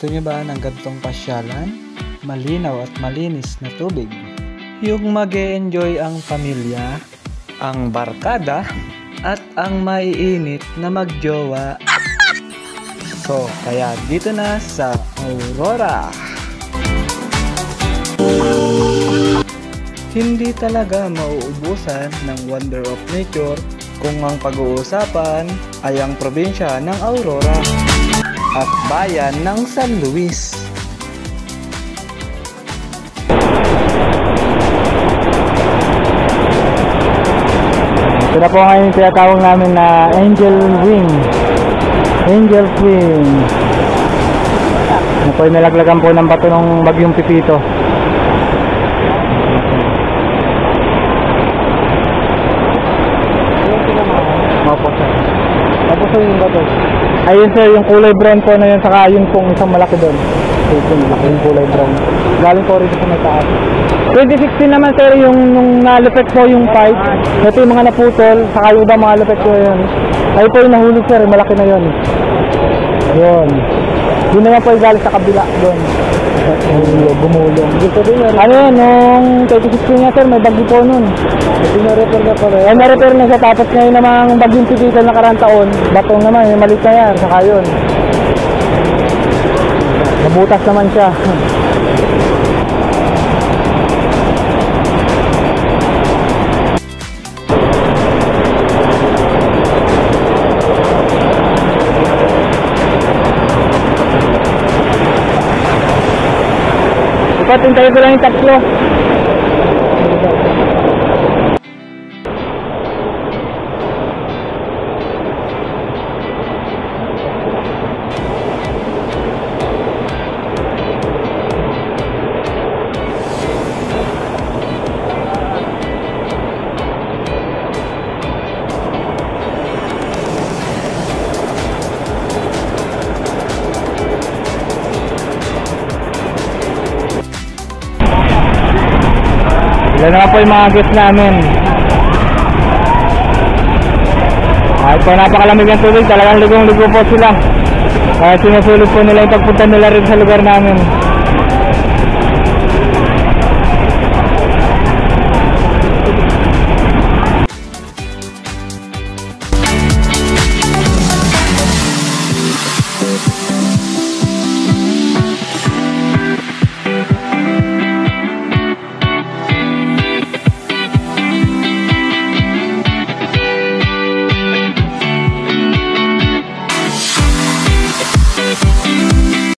Gusto niyo ba ng gantong pasyalan? Malinaw at malinis na tubig. Yung mag-e-enjoy ang pamilya, ang barkada, at ang maiinit na magjowa. So, kaya dito na sa Aurora. Hindi talaga mauubusan ng wonder of nature kung ang pag-uusapan ay ang probinsya ng Aurora at bayan ng San Luis. Ito na po ngayon yung tinatawag namin na Angel Wing. Angel Swing. Ano po yung nalaglagan po ng bato ng bagyong Pipito. Opo sir. Tapos yung bato. Ayun sir, yung kulay brown po na yun, saka yun pong isang malaki doon. Yung kulay brown. Galing po rito sa may taas. 2016 naman sir, yung nalupet po yung pipe. Ito yung mga naputol, saka yung iba mga lupet po yun. Ay po yung nahulog sir, malaki na yun. Yun. Yun naman po yung galing sa kabila doon. Gumulong. Ano yun, nung 2016 nga sir, may bagyo po nun. Na-repair na pala. Ay, na-repair na siya, tapos ngayon namang bagyong Pipito na karang taon, batong naman, yung malit na yan, saka yun. Nabutas naman siya. Hintayin ko lang yung tatlo. Yan na po yung mga guests namin. Kahit po napakalamig ng tubig, talagang ligong-ligo po sila. Kaya sinusulit po nila yung pagpunta nila rin sa lugar namin.